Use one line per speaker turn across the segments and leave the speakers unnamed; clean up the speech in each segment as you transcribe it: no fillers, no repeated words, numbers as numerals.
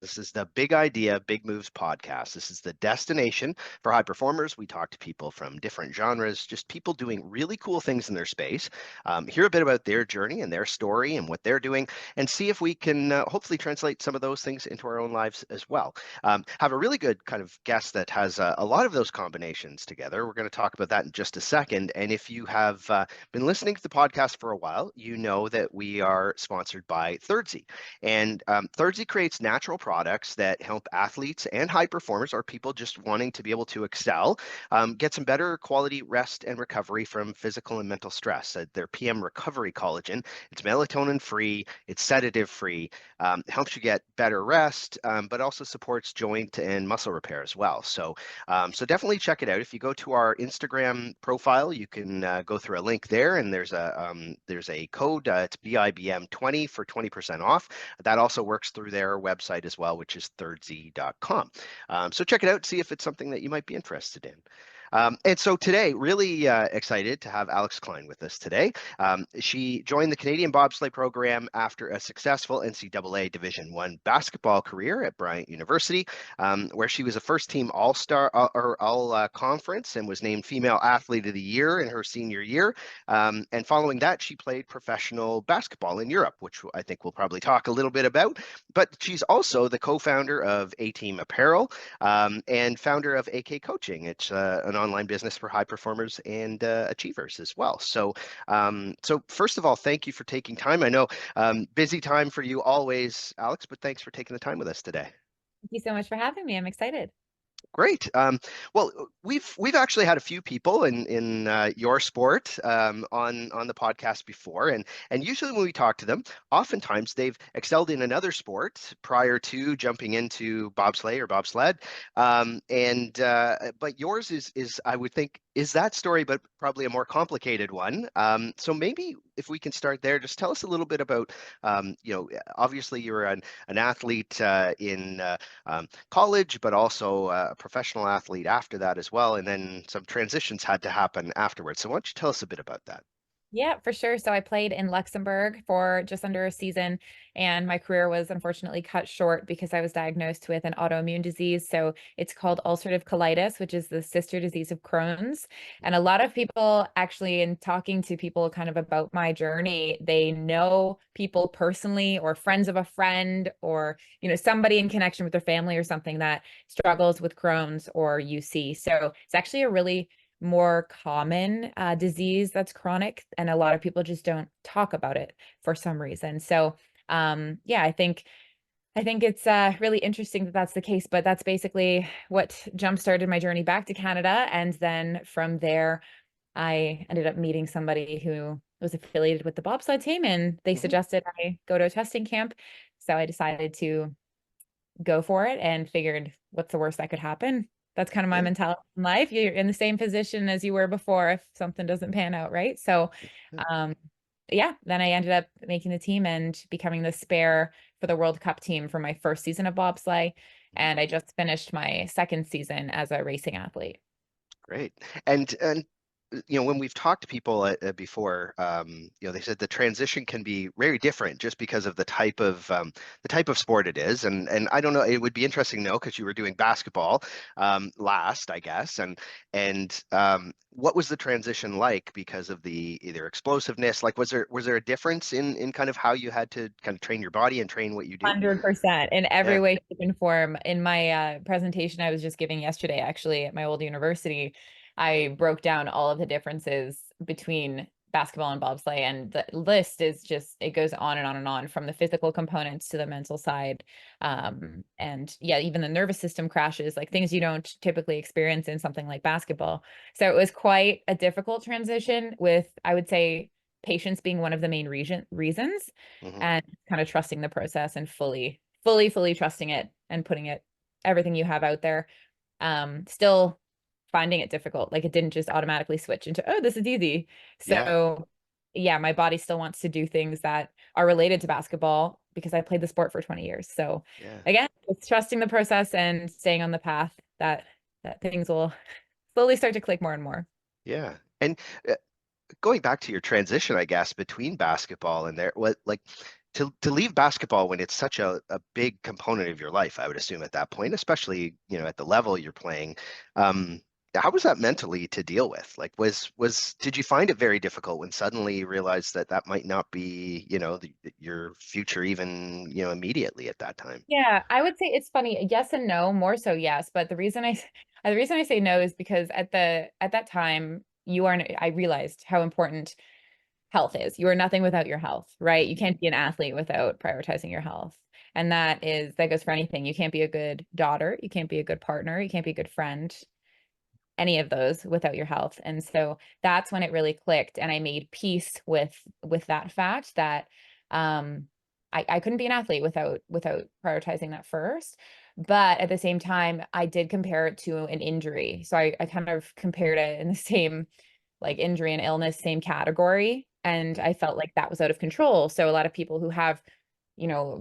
This is the Big Idea, Big Moves podcast. This is the destination for high performers. We talk to people from different genres, just people doing really cool things in their space, hear a bit about their journey and their story and what they're doing, and see if we can hopefully translate some of those things into our own lives as well. Have a really good kind of guest that has a lot of those combinations together. We're going to talk about that in just a second. And if you have been listening to the podcast for a while, you know that we are sponsored by Thirdsy. And Thirdsy creates natural products that help athletes and high performers, or people just wanting to be able to excel, get some better quality rest and recovery from physical and mental stress. Their PM Recovery Collagen, it's melatonin free, it's sedative free, helps you get better rest, but also supports joint and muscle repair as well. So definitely check it out. If you go to our Instagram profile, you can go through a link there, and there's a code. It's BIBM20 for 20% off. That also works through their website as well, which is thirdsy.com. So check it out, see if it's something that you might be interested in. And so today, really excited to have Alex Klein with us today. She joined the Canadian Bobsleigh Program after a successful NCAA Division I basketball career at Bryant University, where she was a first-team All-Star or All-Conference and was named Female Athlete of the Year in her senior year. And following that, she played professional basketball in Europe, which I think we'll probably talk a little bit about. But she's also the co-founder of A-Team Apparel and founder of AK Coaching. It's an online business for high performers and achievers as well. So first of all, thank you for taking time. I know busy time for you always, Alex, but thanks for taking the time with us today.
Thank you so much for having me. I'm excited.
Great. Well, we've actually had a few people in your sport on the podcast before, and usually when we talk to them, oftentimes they've excelled in another sport prior to jumping into bobsleigh or bobsled. But yours is I would think is that story, but probably a more complicated one. So maybe if we can start there, just tell us a little bit about obviously you were an athlete in college, but also a professional athlete after that as well. And then some transitions had to happen afterwards. So why don't you tell us a bit about that?
Yeah, for sure. So I played in Luxembourg for just under a season, and my career was unfortunately cut short because I was diagnosed with an autoimmune disease. So it's called ulcerative colitis, which is the sister disease of Crohn's. And a lot of people actually, in talking to people kind of about my journey, they know people personally or friends of a friend or, somebody in connection with their family or something that struggles with Crohn's or UC. So it's actually a really more common disease that's chronic, and a lot of people just don't talk about it for some reason. So yeah, I think it's really interesting that that's the case, but that's basically what jump-started my journey back to Canada. And then from there, I ended up meeting somebody who was affiliated with the bobsled team, and they suggested I go to a testing camp. So I decided to go for it and figured, what's the worst that could happen? That's kind of my mentality in life. You're in the same position as you were before if something doesn't pan out, right? So, yeah, then I ended up making the team and becoming the spare for the World Cup team for my first season of bobsleigh. And I just finished my second season as a racing athlete.
Great. And when we've talked to people before, they said the transition can be very different just because of the type of sport it is. And I don't know, it would be interesting to know because you were doing basketball last, I guess. And what was the transition like because of the either explosiveness? Like, was there a difference in kind of how you had to kind of train your body and train what you do?
100% in every
Yeah.
way, shape, and form. In my presentation I was just giving yesterday, actually, at my old university, I broke down all of the differences between basketball and bobsleigh, and the list is just, it goes on and on and on, from the physical components to the mental side. And yeah, even the nervous system crashes, like things you don't typically experience in something like basketball. So it was quite a difficult transition, with, I would say, patience being one of the main reasons, and kind of trusting the process and fully trusting it and putting it, everything you have out there. Still finding it difficult. Like, it didn't just automatically switch into, oh, this is easy. So yeah, my body still wants to do things that are related to basketball because I played the sport for 20 years. So again, it's trusting the process and staying on the path that things will slowly start to click more and more.
Yeah. And going back to your transition, I guess, between basketball and there, what like to leave basketball when it's such a big component of your life, I would assume at that point, especially, at the level you're playing. Um, how was that mentally to deal with? Like, did you find it very difficult when suddenly you realized that that might not be, your future even, immediately at that time?
Yeah, I would say it's funny. Yes and no, more so yes. But the reason I say no is because at that time I realized how important health is. You are nothing without your health, right? You can't be an athlete without prioritizing your health. And that goes for anything. You can't be a good daughter, you can't be a good partner, you can't be a good friend, any of those without your health. And so that's when it really clicked and I made peace with that fact that um I couldn't be an athlete without prioritizing that first. But at the same time, I did compare it to an injury. So I kind of compared it in the same like injury and illness, same category. And I felt like that was out of control. So a lot of people who have,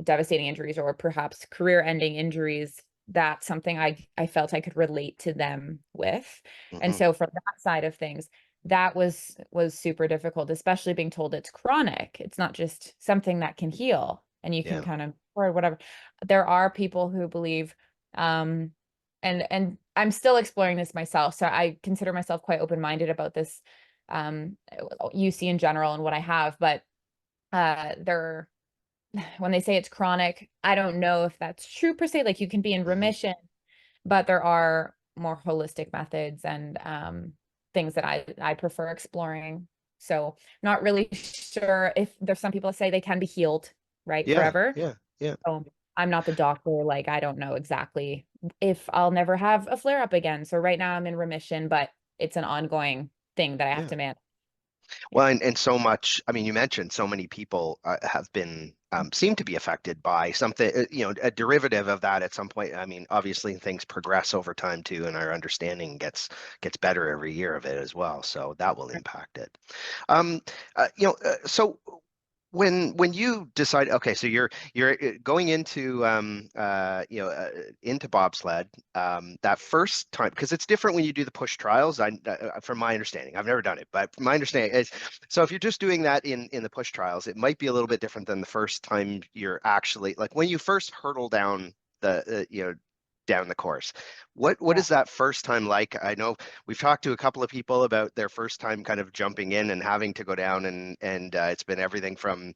devastating injuries or perhaps career-ending injuries, that's something I felt I could relate to them with. And
Hmm.
so from that side of things, that was super difficult, especially being told it's chronic. It's not just something that can heal and you can
Yeah.
kind of or whatever. There are people who believe um and I'm still exploring this myself. So I consider myself quite open-minded about this UC in general and what I have, but there when they say it's chronic, I don't know if that's true per se. Like you can be in
Hmm.
remission, but there are more holistic methods and things that I prefer exploring. So not really sure if there's some people that say they can be healed, right,
Yeah.
forever.
Yeah. Yeah.
So I'm not the doctor. Like I don't know exactly if I'll never have a flare up again. So right now I'm in remission, but it's an ongoing thing that I have
Yeah.
to manage. Yeah.
Well, and so much, I mean, you mentioned so many people have been, seem to be affected by something, a derivative of that at some point. I mean, obviously things progress over time too, and our understanding gets better every year of it as well. So that will impact it. Um, so when you decide, okay, so you're going into bobsled, that first time, because it's different when you do the push trials. From my understanding, I've never done it, but from my understanding is, so if you're just doing that in the push trials, it might be a little bit different than the first time you're actually like when you first hurdle down down the course. What
Yeah.
is that first time like? I know we've talked to a couple of people about their first time kind of jumping in and having to go down, and it's been everything from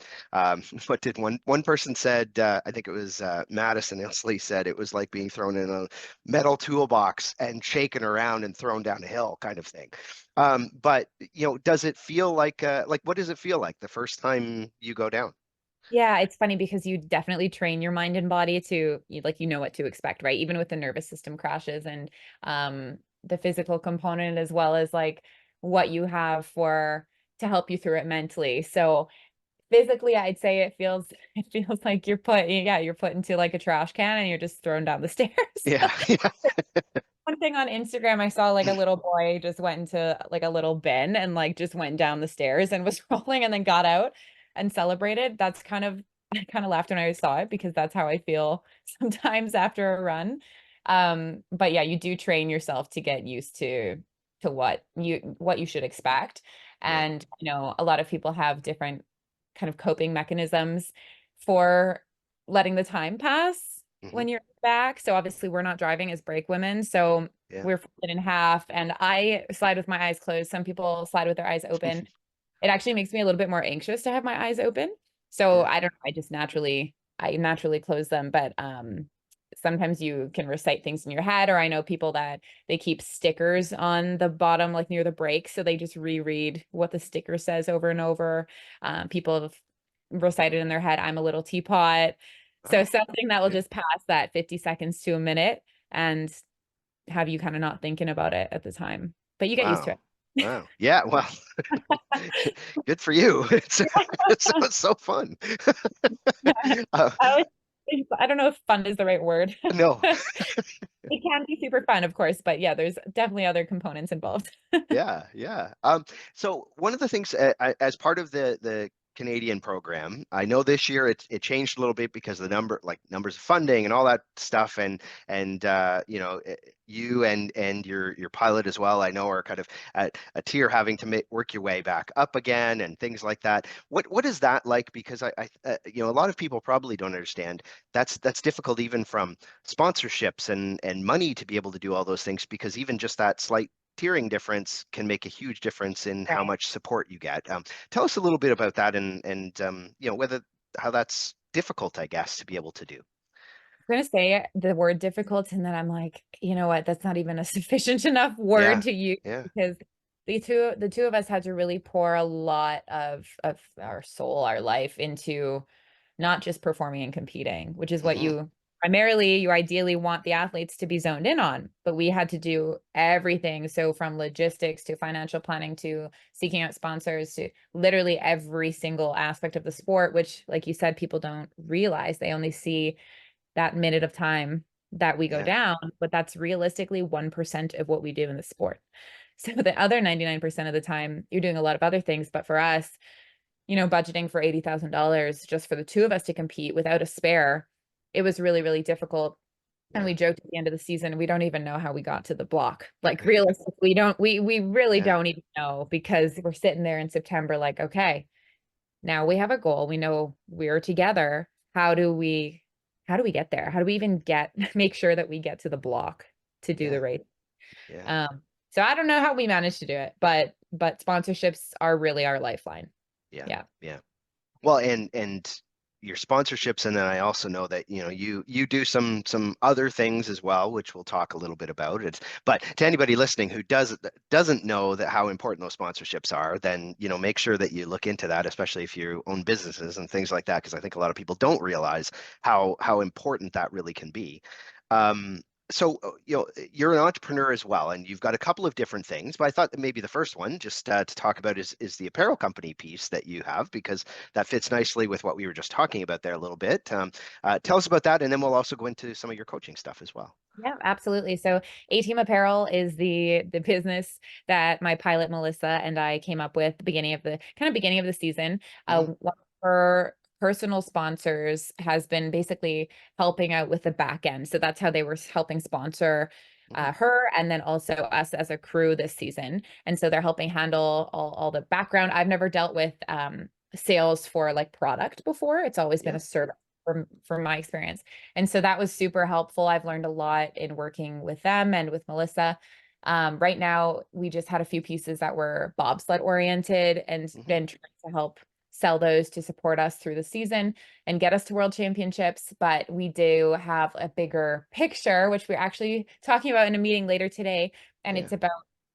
what did one person said, I think it was Madison Ilsley said it was like being thrown in a metal toolbox and shaken around and thrown down a hill kind of thing. But does it feel like what does it feel like the first time you go down?
Yeah, it's funny because you definitely train your mind and body to like you know what to expect, right? Even with the nervous system crashes and the physical component as well as like what you have for to help you through it mentally. So physically, I'd say it feels like you're put into like a trash can and you're just thrown down the stairs.
Yeah, yeah,
One thing on Instagram, I saw like a little boy just went into like a little bin and like just went down the stairs and was rolling and then got out and celebrated. I kind of laughed when I saw it because that's how I feel sometimes after a run. But yeah, you do train yourself to get used to what you should expect.
yeah.
And a lot of people have different kind of coping mechanisms for letting the time pass
Hmm.
when you're back. So obviously we're not driving as brake women. So
Yeah.
we're folded in half and I slide with my eyes closed. Some people slide with their eyes open. It actually makes me a little bit more anxious to have my eyes open. So
Yeah.
I don't know, I naturally close them, but sometimes you can recite things in your head, or I know people that they keep stickers on the bottom, like near the brakes, so they just reread what the sticker says over and over. People have recited in their head, I'm a little teapot. So
Oh,
something that will
yeah.
just pass that 50 seconds to a minute and have you kind of not thinking about it at the time. But you get used to
Wow.
it.
Wow. Yeah. Well, good for you. It sounds so fun. Uh,
I I don't know if fun is the right word.
no.
It can be super fun, of course, but yeah, there's definitely other components involved.
Yeah, yeah. So one of the things as part of the Canadian program. I know this year it changed a little bit because of the numbers of funding and all that stuff, and you and your pilot as well, I know, are kind of at a tier having to work your way back up again and things like that. What is that like? Because a lot of people probably don't understand that's difficult even from sponsorships and money to be able to do all those things, because even just that slight tiering difference can make a huge difference in how
Right.
much support you get. Tell us a little bit about that, and whether how that's difficult, I guess, to be able to do.
I'm gonna say the word difficult, and then I'm like, you know what? That's not even a sufficient enough word
Yeah,
to use,
yeah,
because the two of us had to really pour a lot of our soul, our life into not just performing and competing, which is what
hmm
you ideally want the athletes to be zoned in on. But we had to do everything. So from logistics to financial planning to seeking out sponsors to literally every single aspect of the sport, which, like you said, people don't realize. They only see that minute of time that we go
yeah,
down, but that's realistically 1% of what we do in the sport. So the other 99% of the time, you're doing a lot of other things. But for us, budgeting for $80,000 just for the two of us to compete without a spare, it was really, really difficult. And
yeah,
we joked at the end of the season, we don't even know how we got to the block. Like realistically, we really
yeah,
don't even know, because we're sitting there in September like, okay, now we have a goal. We know we're together. How do we get there? How do we even make sure that we get to the block to do the
yeah,
race?
yeah,
Um, so I don't know how we managed to do it, but sponsorships are really our lifeline.
yeah,
Yeah.
yeah. Well, and your sponsorships, and then I also know that you do some other things as well, which we'll talk a little bit about. But to anybody listening who doesn't know that how important those sponsorships are, then make sure that you look into that, especially if you own businesses and things like that, because I think a lot of people don't realize how important that really can be. Um, so you're an entrepreneur as well, and you've got a couple of different things. But I thought that maybe the first one, just to talk about, is the apparel company piece that you have, because that fits nicely with what we were just talking about there a little bit. Tell us about that, and then we'll also go into some of your coaching stuff as well.
Yeah, absolutely. So A-Team Apparel is the business that my pilot Melissa and I came up with beginning of the season.
hmm
One of her personal sponsors has been basically helping out with the back end. So that's how they were helping sponsor
hmm
her, and then also us as a crew this season. And so they're helping handle all the background. I've never dealt with sales for like product before. It's always been
Yeah.
a service from my experience. And so that was super helpful. I've learned a lot in working with them and with Melissa. Right now, we just had a few pieces that were bobsled oriented, and
hmm
been trying to help sell those to support us through the season and get us to world championships. But we do have a bigger picture, which we're actually talking about in a meeting later today. And
Yeah.
it's about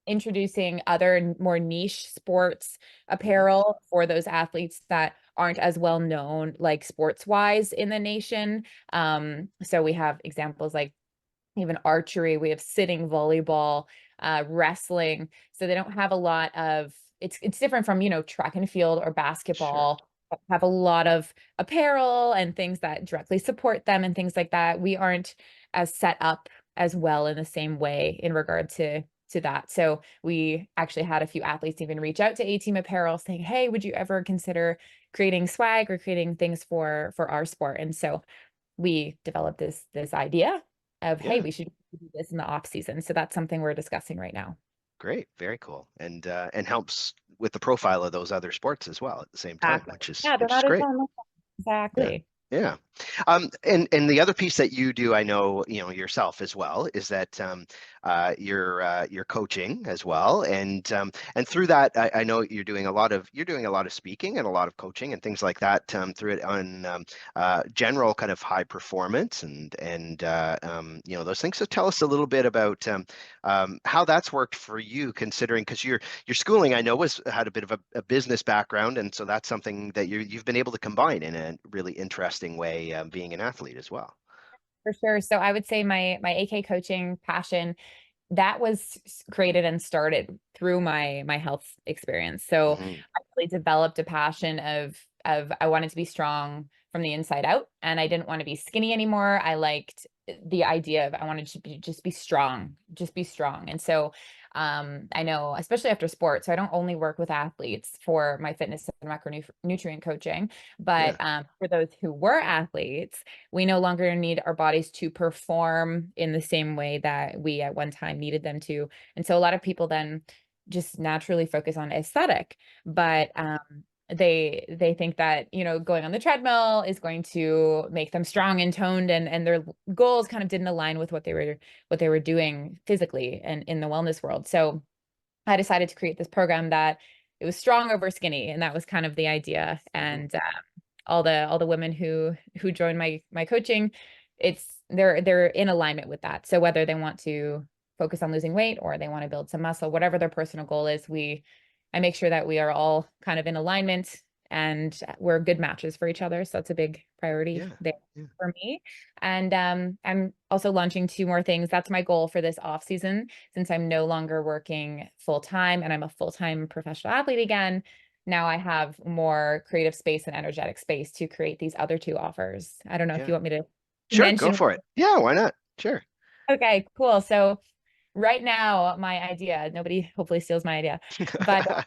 introducing other more niche sports
hmm
apparel for those athletes that aren't as well known, like sports wise in the nation. So we have examples like even archery, we have sitting volleyball, wrestling. So they don't have a lot of it's different from, track and field or
Sure.
basketball, that have a lot of apparel and things that directly support them and things like that. We aren't as set up as well in the same way in regard to that. So we actually had a few athletes even reach out to A-Team Apparel saying, "Hey, would you ever consider creating swag or creating things for our sport?" And so we developed this idea of, hey,
Yeah.
we should do this in the off season. So that's something we're discussing right now.
Great. Very cool. And helps with the profile of those other sports as well at the same time,
Exactly.
which is
Yeah, they're
which is
not as
great.
well known.
Yeah.
Exactly.
Yeah. And the other piece that you do, I know, yourself as well, is that you're coaching as well, and through that, I know you're doing a lot of speaking and a lot of coaching and things like that through it on general kind of high performance and those things. So tell us a little bit about how that's worked for you, considering because your schooling, I know, had a bit of a business background, and so that's something that you've been able to combine in a really interesting way, being an athlete as well.
For sure. So I would say my AK coaching passion, that was created and started through my health experience. So
hmm
I really developed a passion of I wanted to be strong from the inside out, and I didn't want to be skinny anymore. I liked the idea of I wanted to just be strong, just be strong. And so I know, especially after sports, so I don't only work with athletes for my fitness and macronutrient coaching, but
Yeah.
for those who were athletes, we no longer need our bodies to perform in the same way that we at one time needed them to. And so a lot of people then just naturally focus on aesthetic, but they think that, you know, going on the treadmill is going to make them strong and toned, and their goals kind of didn't align with what they were doing physically and in the wellness world. So I decided to create this program that it was strong over skinny, and that was kind of the idea.
Mhm.
And all the women who join my coaching, they're in alignment with that. So whether they want to focus on losing weight or they want to build some muscle, whatever their personal goal is, I make sure that we are all kind of in alignment and we're good matches for each other. So that's a big priority
Yeah.
there
Yeah.
for me. And I'm also launching two more things. That's my goal for this off season, since I'm no longer working full time and I'm a full-time professional athlete again. Now I have more creative space and energetic space to create these other two offers. I don't know if
Yeah.
you want me to
Sure, go
mention.
for it. Yeah, why not? Sure.
Okay, cool. So right now, my idea, nobody hopefully steals my idea, but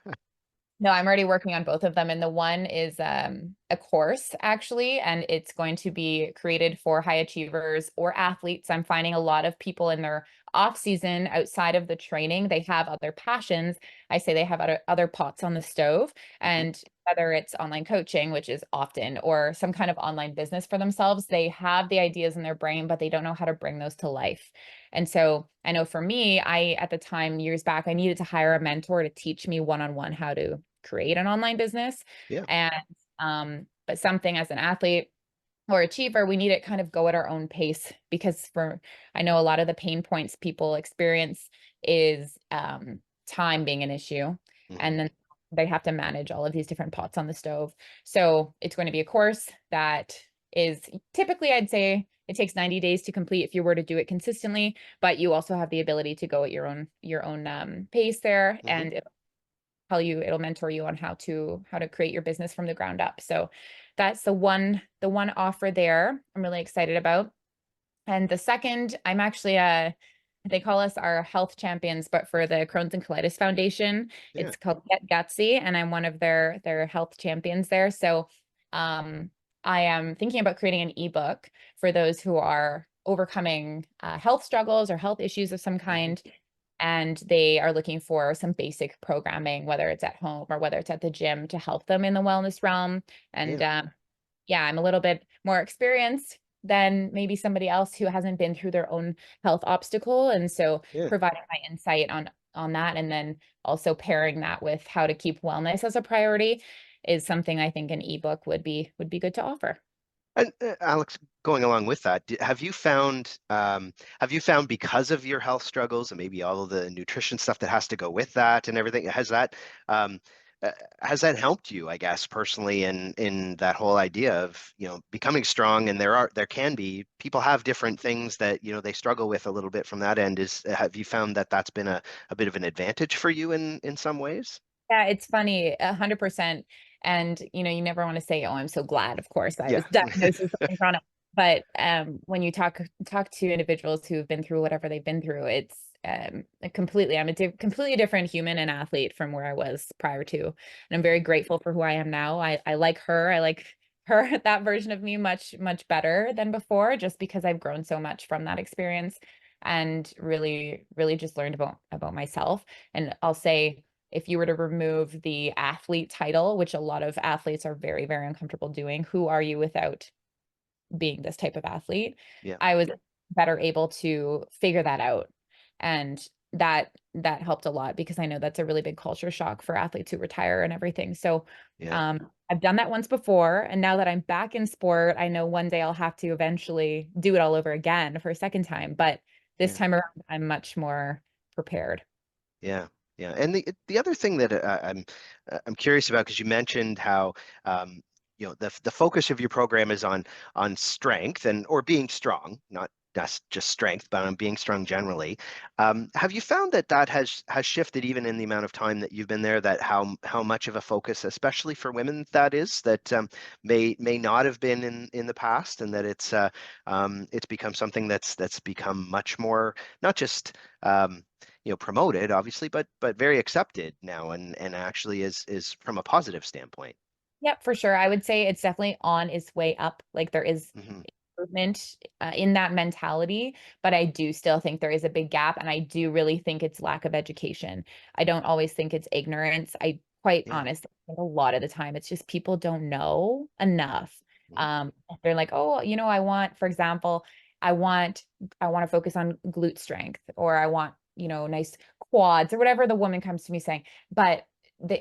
no, I'm already working on both of them. And the one is a course actually, and it's going to be created for high achievers or athletes. I'm finding a lot of people in their off season outside of the training, they have other passions. I say they have other pots on the stove,
Mhm.
and whether it's online coaching, which is often, or some kind of online business for themselves, they have the ideas in their brain, but they don't know how to bring those to life. And so I know for me, at the time, years back, I needed to hire a mentor to teach me one-on-one how to create an online business.
Yeah.
And but something as an athlete or achiever, we need to kind of go at our own pace, because I know a lot of the pain points people experience is time being an issue.
Mhm.
And then they have to manage all of these different pots on the stove. So it's going to be a course that is typically, I'd say it takes 90 days to complete if you were to do it consistently, but you also have the ability to go at your own pace there,
Mhm.
and it'll mentor you on how to create your business from the ground up. So that's the one offer there I'm really excited about. And the second, I'm actually they call us our health champions, but for the Crohn's and Colitis Foundation,
Yeah.
it's called Get Gutsy, and I'm one of their health champions there. So um I am thinking about creating an ebook for those who are overcoming health struggles or health issues of some
Mhm.
kind, and they are looking for some basic programming, whether it's at home or whether it's at the gym, to help them in the wellness realm. And
Yeah.
yeah, I'm a little bit more experienced than maybe somebody else who hasn't been through their own health obstacle. And so
Yeah.
providing my insight on that, and then also pairing that with how to keep wellness as a priority, is something I think an ebook would be good to offer.
And Alex, going along with that, have you found because of your health struggles and maybe all of the nutrition stuff that has to go with that and everything, um, uh, has that helped you, I guess, personally in that whole idea of, becoming strong? And there can be people have different things that, they struggle with a little bit from that end. Have you found that that's been a bit of an advantage for you in some ways?
Yeah, it's funny, 100%. And, you never want to say, "Oh, I'm so glad, of course, I
Yeah.
was diagnosed with something chronic." But when you talk to individuals who've been through whatever they've been through, it's I'm a completely different human and athlete from where I was prior to. And I'm very grateful for who I am now. I like her. I like her, that version of me, much, much better than before, just because I've grown so much from that experience and really, really just learned about myself. And I'll say, if you were to remove the athlete title, which a lot of athletes are very, very uncomfortable doing, who are you without being this type of athlete?
Yeah.
I was better able to figure that out. And that helped a lot, because I know that's a really big culture shock for athletes who retire and everything. So
Yeah.
I've done that once before. And now that I'm back in sport, I know one day I'll have to eventually do it all over again for a second time. But this
Yeah.
time around, I'm much more prepared.
Yeah, yeah. And the other thing that I'm curious about, because you mentioned how the focus of your program is on strength and or being strong, not just strength, but on being strong generally. Have you found that has shifted even in the amount of time that you've been there? That how much of a focus, especially for women, that is that may not have been in the past, and that it's become something that's become much more not just promoted, obviously, but very accepted now, and actually is from a positive standpoint.
Yep, for sure. I would say it's definitely on its way up. Like there is
Hmm.
improvement in that mentality, but I do still think there is a big gap, and I do really think it's lack of education. I don't always think it's ignorance. I quite
Yeah.
honestly think a lot of the time it's just people don't know enough.
Mhm.
They're like, oh, I want, for example, I want I want to focus on glute strength, or I want, nice quads, or whatever the woman comes to me saying. But they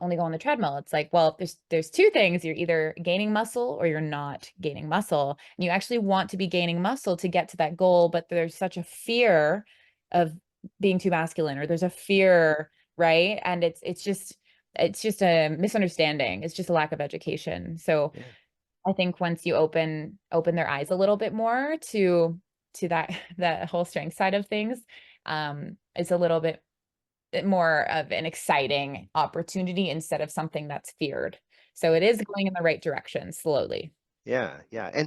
only go on the treadmill. It's like, well, there's two things. You're either gaining muscle or you're not gaining muscle. And you actually want to be gaining muscle to get to that goal, but there's such a fear of being too masculine, or there's a fear, right? And it's just a misunderstanding. It's just a lack of education. So
Yeah.
I think once you open their eyes a little bit more to that whole strength side of things, it's a little bit more of an exciting opportunity instead of something that's feared. So it
Yeah.
is going in the right direction slowly.
Yeah, yeah,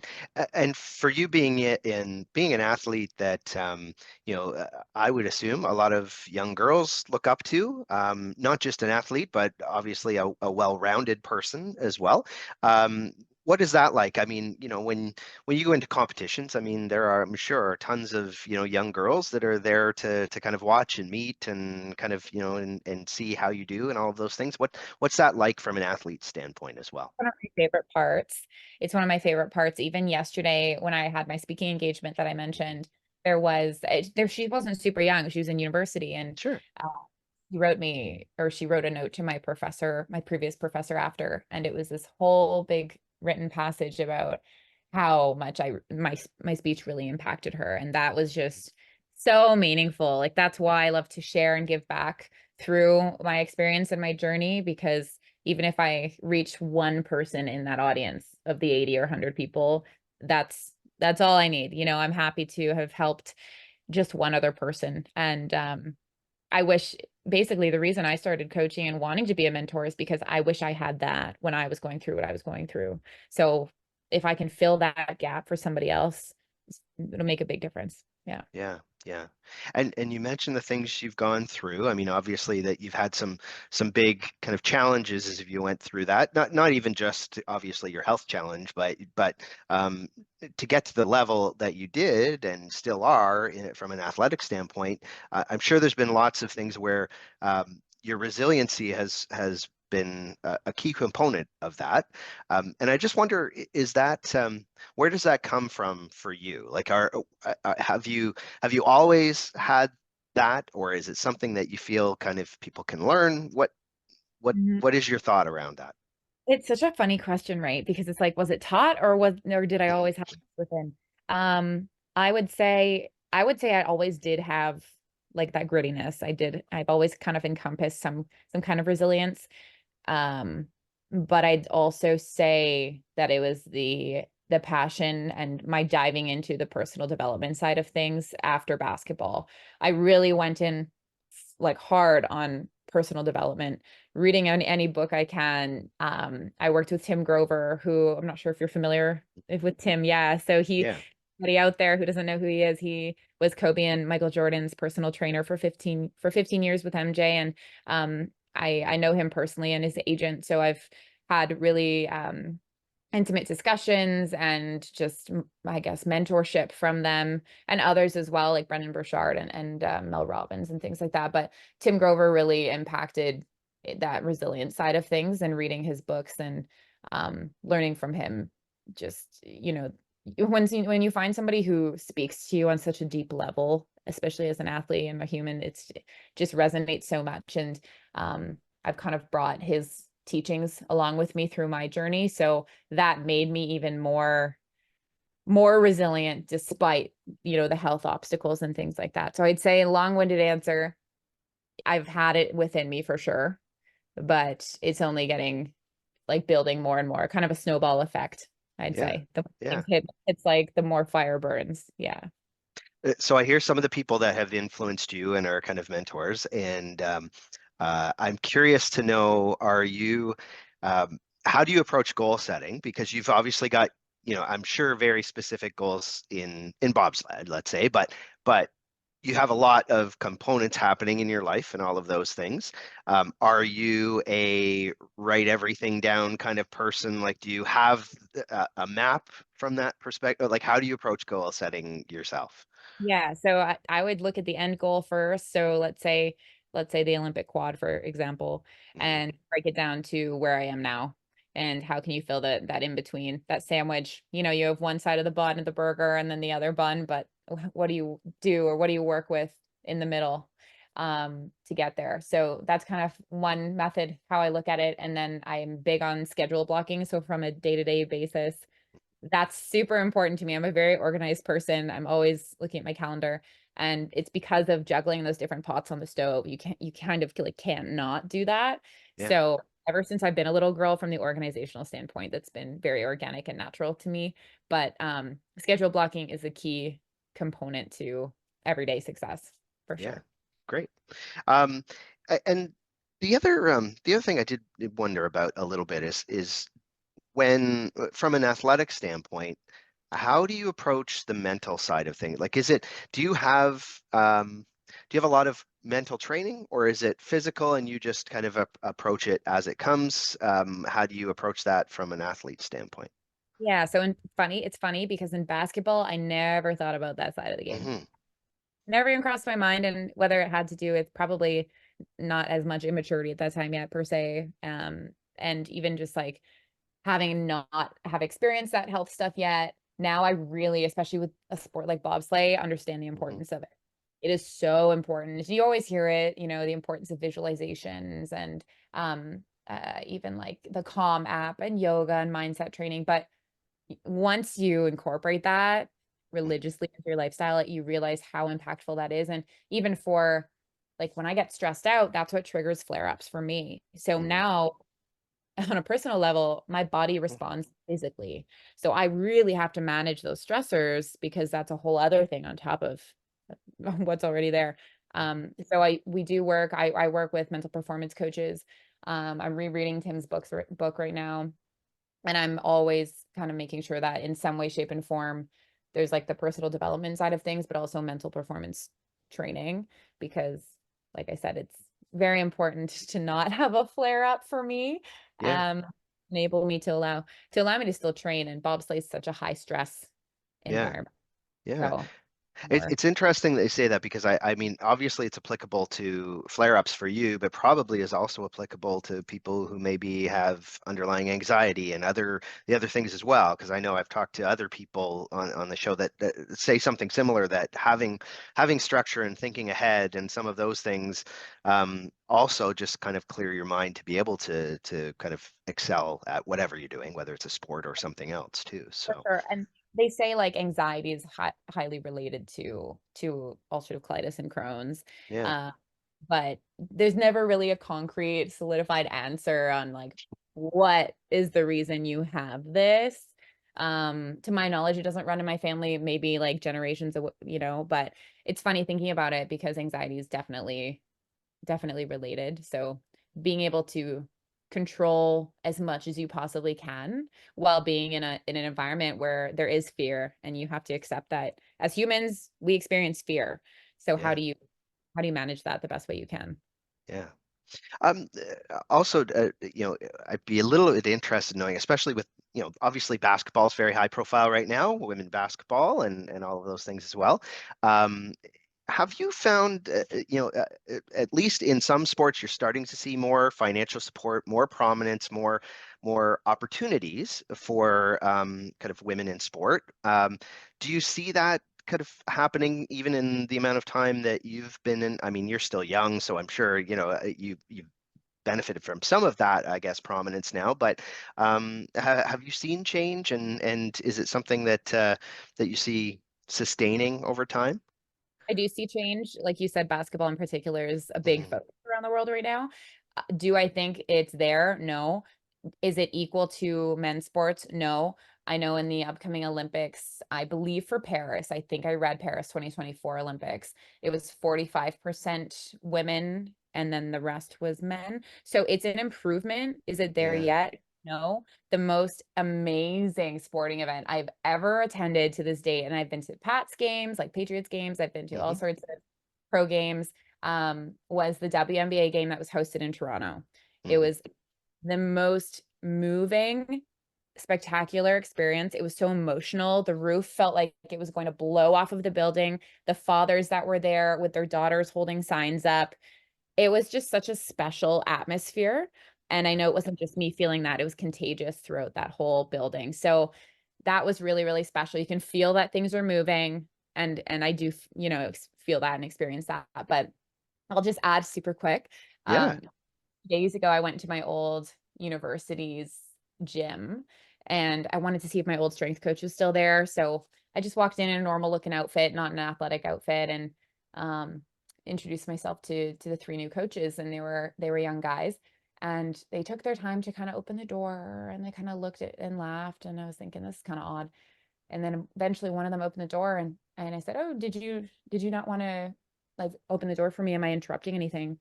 and for you being an athlete that I would assume a lot of young girls look up to, not just an athlete, but obviously a well-rounded person as well. Um, what is that like? I mean, when you go into competitions, I mean, I'm sure, are tons of young girls that are there to kind of watch and meet and kind of and see how you do and all of those things. What's that like from an athlete standpoint as well?
One of my favorite parts. It's one of my favorite parts. Even yesterday, when I had my speaking engagement that I mentioned, she wasn't super young. She was in university, and
Sure.
uh, she wrote a note to my professor, my previous professor after, and it was this whole big written passage about how much my speech really impacted her, and that was just so meaningful. Like that's why I love to share and give back through my experience and my journey, because even if I reach one person in that audience of the 80 or 100 people, that's all I need. I'm happy to have helped just one other person. And I wish basically the reason I started coaching and wanting to be a mentor is because I wish I had that when I was going through what I was going through. So if I can fill that gap for somebody else, it'll make a big difference. Yeah.
Yeah, yeah. And you mentioned the things you've gone through. I mean, obviously that you've had some big kind of challenges as you went through that. Not even just obviously your health challenge, but to get to the level that you did and still are in it from an athletic standpoint, I'm sure there's been lots of things where your resiliency has been a key component of that. And I just wonder, is that where does that come from for you? Like, have you always had that, or is it something that you feel kind of people can learn? What is your thought around that?
It's such a funny question, right? Because it's like, was it taught, or did I always have it within? Um, I would say I always did have like that grittiness. I've always kind of encompassed some kind of resilience. Um, but I'd also say that it was the passion and my diving into the personal development side of things after basketball. I really went in like hard on personal development, reading any book I can. I worked with Tim Grover, who I'm not sure if you're familiar with Tim. Yeah. So
Yeah,
anybody out there who doesn't know who he is, he was Kobe and Michael Jordan's personal trainer for 15 years with MJ. And I know him personally and his agent. So I've had really intimate discussions and just, I guess, mentorship from them and others as well, like Brendan Burchard and Mel Robbins and things like that. But Tim Grover really impacted that resilient side of things, and reading his books and learning from him. Just, when you find somebody who speaks to you on such a deep level, especially as an athlete and a human, it's just resonates so much. And I've kind of brought his teachings along with me through my journey. So that made me even more resilient despite, the health obstacles and things like that. So I'd say, long-winded answer, I've had it within me for sure, but it's only getting like building more and more, kind of a snowball effect, I'd
yeah,
say. The more
yeah.
things hit, it's like the more fire burns. Yeah.
So I hear some of the people that have influenced you and are kind of mentors, and I'm curious to know, how do you approach goal setting? Because you've obviously got, I'm sure very specific goals in bobsled, let's say, but you have a lot of components happening in your life and all of those things. Are you a write everything down kind of person? Like, do you have a map from that perspective? Like, how do you approach goal setting yourself?
Yeah, so I would look at the end goal first. So let's say the Olympic quad, for example,
Hmm.
and break it down to where I am now. And how can you fill that in between that sandwich? You have one side of the bun of the burger and then the other bun, but what do you do, or what do you work with in the middle to get there? So that's kind of one method how I look at it. And then I'm big on schedule blocking. So from a day-to-day basis, that's super important to me. I'm a very organized person. I'm always looking at my calendar, and it's because of juggling those different pots on the stove. You kind of like can't not do that.
Yeah,
So ever since I've been a little girl, from the organizational standpoint, that's been very organic and natural to me. But schedule blocking is a key component to everyday success for
yeah,
sure.
great. Um, and the other thing I did wonder about a little bit is when, from an athletic standpoint, how do you approach the mental side of things? Like, do you have a lot of mental training, or is it physical and you just kind of approach it as it comes? How do you approach that from an athlete standpoint?
Yeah, so it's funny because in basketball, I never thought about that side of the game.
Hmm.
Never even crossed my mind, and whether it had to do with probably not as much immaturity at that time yet per se, and even just like having not have experienced that health stuff yet. Now I really, especially with a sport like bobsleigh, understand the
Hmm.
importance of it. It is so important. You always hear it, the importance of visualizations and even like the Calm app and yoga and mindset training. But once you incorporate that religiously into your lifestyle, you realize how impactful that is. And even for like when I get stressed out, that's what triggers flare-ups for me. So
Hmm.
now on a personal level, my body responds physically. So I really have to manage those stressors because that's a whole other thing on top of what's already there. So we do work. I work with mental performance coaches. I'm rereading Tim's book right now, and I'm always kind of making sure that in some way, shape, and form, there's like the personal development side of things, but also mental performance training, because like I said, it's very important to not have a flare up for me.
Yeah,
Enable me to allow me to still train. And bobsleigh is such a high stress
yeah,
environment.
yeah.
So
It's
more.
it's interesting that they say that because I mean, obviously it's applicable to flare-ups for you, but probably is also applicable to people who maybe have underlying anxiety and the other things as well. Because I know I've talked to other people on the show that say something similar, that having structure and thinking ahead and some of those things also just kind of clear your mind to be able to kind of excel at whatever you're doing, whether it's a sport or something else too.
For
So
sure, and they say, like, anxiety is highly related to ulcerative colitis and Crohn's,
yeah,
uh, but there's never really a concrete, solidified answer on, like, what is the reason you have this. To my knowledge, it doesn't run in my family, maybe, like, generations but it's funny thinking about it because anxiety is definitely related. So being able to control as much as you possibly can while being in an environment where there is fear, and you have to accept that as humans we experience fear. So
yeah,
how do you manage that the best way you can?
yeah. Also, I'd be a little bit interested in knowing, especially with, obviously basketball is very high profile right now, women basketball and all of those things as well. Um, have you found, at least in some sports, you're starting to see more financial support, more prominence, more opportunities for kind of women in sport. Do you see that kind of happening even in the amount of time that you've been in? I mean, you're still young, so I'm sure, you've benefited from some of that, I guess, prominence now. But have you seen change, and is it something that you see sustaining over time?
I do see change. Like you said, basketball in particular is a big
Mhm.
focus around the world right now. Do I think it's there? No. Is it equal to men's sports? No. I know in the upcoming Olympics, I believe for Paris, I think I read Paris 2024 Olympics, it was 45% women and then the rest was men. So it's an improvement. Is it there
Yeah.
yet? No. The most amazing sporting event I've ever attended to this date, and I've been to Pats games, like Patriots games, I've been to all
Hmm.
sorts of pro games, was the WNBA game that was hosted in Toronto. It
Hmm.
was the most moving, spectacular experience. It was so emotional. The roof felt like it was going to blow off of the building. The fathers that were there with their daughters holding signs up. It was just such a special atmosphere. And I
Yeah.
know it wasn't just me feeling that, it was contagious throughout that whole building. So that was really, really special. You can feel that things are moving. And I do, feel that and experience that. But I'll just add super quick.
Yeah.
Um, Days ago, I went to my old university's gym and I wanted to see if my old strength coach was still there. So I just walked in a normal looking outfit, not an athletic outfit, and um, introduced myself to the three new coaches. And they were young guys, and they took their time to kind of open the door and they kind of looked at and laughed. And I was thinking, this is kind of odd. And then eventually one of them opened the door and I said, "Oh, did you not want to like open the door for me? Am I interrupting anything?"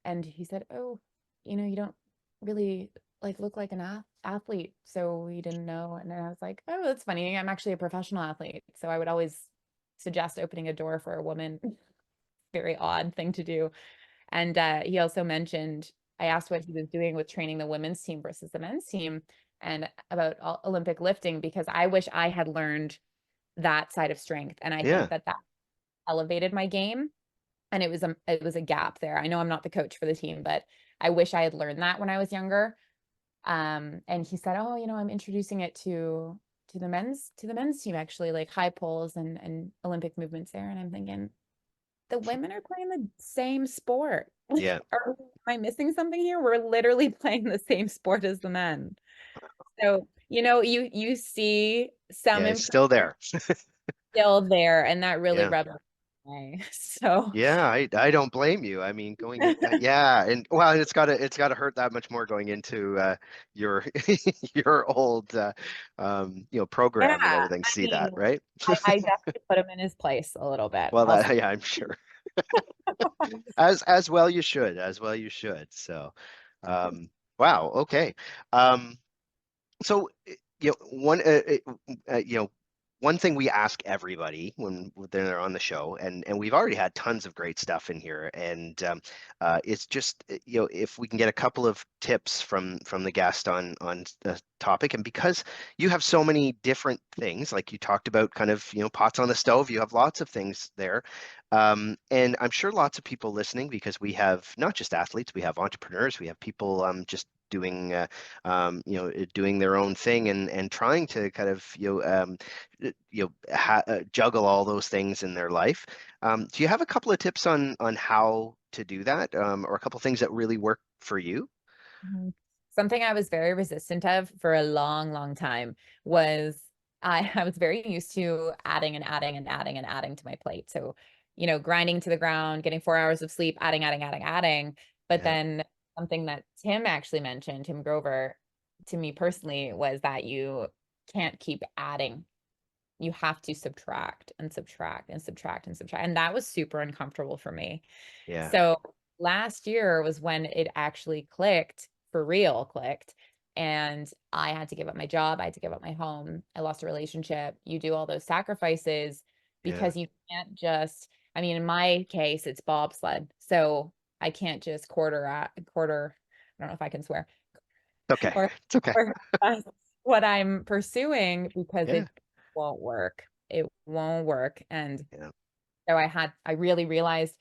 And he said, "Oh, you don't really like look like an athlete, so we didn't know." And then I was like, "Oh, that's funny. I'm actually a professional athlete." So I would always suggest opening a door for a woman. Very odd thing to do. And he also mentioned, I asked what he was doing with training the women's team versus the men's team and about Olympic lifting, because I wish I had learned that side of strength. And I think
Yeah.
that elevated my game. And it was a gap there. I know I'm not the coach for the team, but I wish I had learned that when I was younger. And he said, "Oh, I'm introducing it to the men's team, actually, like high pulls and Olympic movements there." And I'm thinking, the women are playing the same sport.
Yeah.
Am I missing something here? We're literally playing the same sport as the men. So, you see some
Yeah. It's still
improvement
there.
still there, and that really
Yeah.
rubbed me the wrong way. So,
Yeah, I don't blame you. I mean, going in, yeah, and well, it's gotta hurt that much more going into your your old
yeah,
program and everything.
I
See
mean,
that, right?
I definitely put him in his place a little bit.
Well,
Also,
that yeah, I'm sure. As well you should, as well you should. So, um, wow, okay. Um, So, one one thing we ask everybody when they're on the show, and we've already had tons of great stuff in here, and it's just if we can get a couple of tips from the guest on the topic, and because you have so many different things, like you talked about, kind of pots on the stove, you have lots of things there, and I'm sure lots of people listening, because we have not just athletes, we have entrepreneurs, we have people just doing doing their own thing and trying to kind of juggle all those things in their life. Do you have a couple of tips on how to do that, or a couple of things that really work for you?
mhm. Something I was very resistant of for a long, long time was I was very used to adding and adding and adding and adding to my plate. So, grinding to the ground, getting 4 hours of sleep, adding, adding, adding, adding. But
Yeah,
then something that Tim actually mentioned, Tim Grover, to me personally, was that you can't keep adding. You have to subtract and subtract and subtract and subtract. And that was super uncomfortable for me.
yeah,
So last year was when it actually clicked, for real clicked. And I had to give up my job. I had to give up my home. I lost a relationship. You do all those sacrifices
yeah.
because you can't just, I mean, in my case, it's bobsled. So I can't just quarter, I don't know if I can swear,
Okay,
or,
it's okay.
or what I'm pursuing, because
Yeah,
it won't work. It won't work. And
yeah,
so I really realized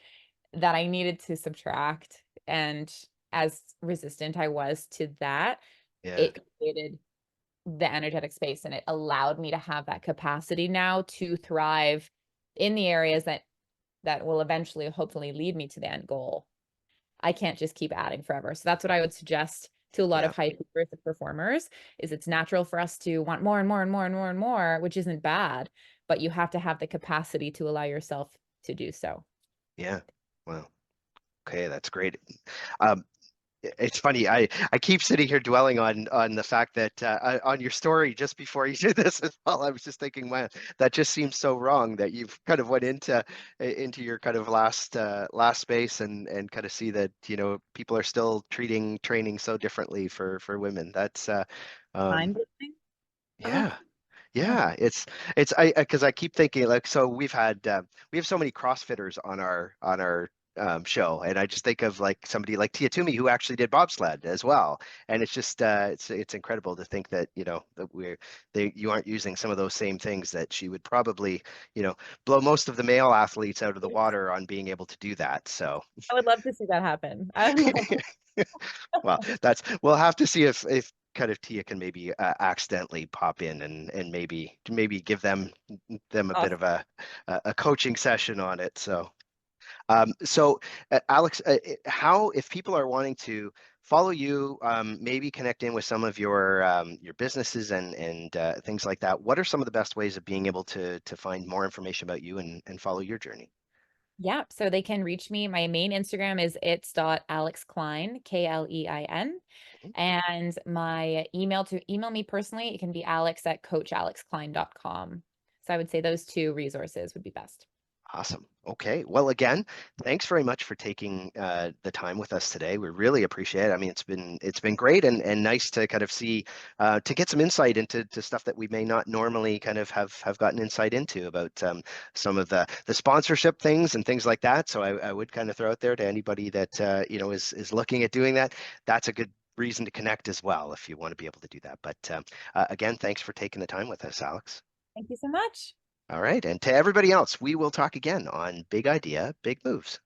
that I needed to subtract. And as resistant I was to that,
yeah,
it created the energetic space and it allowed me to have that capacity now to thrive in the areas that will eventually hopefully lead me to the end goal. I can't just keep adding forever. So that's what I would suggest to a lot
yeah,
of high achievers and performers, is it's natural for us to want more and more and more and more and more, which isn't bad, but you have to have the capacity to allow yourself to do so.
yeah. Well, okay, that's great. Um, It's funny. I keep sitting here dwelling on the fact that on your story just before you did this as well. I was just thinking, man, that just seems so wrong that you've kind of went into your kind of last space and kind of see that people are still treating training so differently for women. That's um,
Mind-blowing. Oh,
yeah.
yeah.
Yeah, it's I because I keep thinking like so we have so many CrossFitters on our show, and I just think of like somebody like Tia Toomey who actually did bobsled as well, and it's just it's incredible to think that that you aren't using some of those same things that she would probably blow most of the male athletes out of the water on being able to do that. So
I would love to see that happen. I don't know.
well, we'll have to see if kind of Tia can maybe accidentally pop in and maybe give them a bit
Awesome.
of a coaching session on it. So Alex, how if people are wanting to follow you, maybe connect in with some of your businesses and things like that, what are some of the best ways of being able to find more information about you and follow your journey?
Yeah, so they can reach me. My main Instagram is it's.alexklein, Klein.
Mhm.
And my email to email me personally, it can be alex@coachalexklein.com. So I would say those two resources would be best.
Awesome. Okay. Well, again, thanks very much for taking the time with us today. We really appreciate it. I mean, it's been great and nice to kind of see to get some insight into stuff that we may not normally kind of have gotten insight into about some of the sponsorship things and things like that. So I would kind of throw out there to anybody that is looking at doing that. That's a good reason to connect as well if you want to be able to do that. But again, thanks for taking the time with us, Alex.
Thank you so much.
All right. And to everybody else, we will talk again on Big Idea, Big Moves.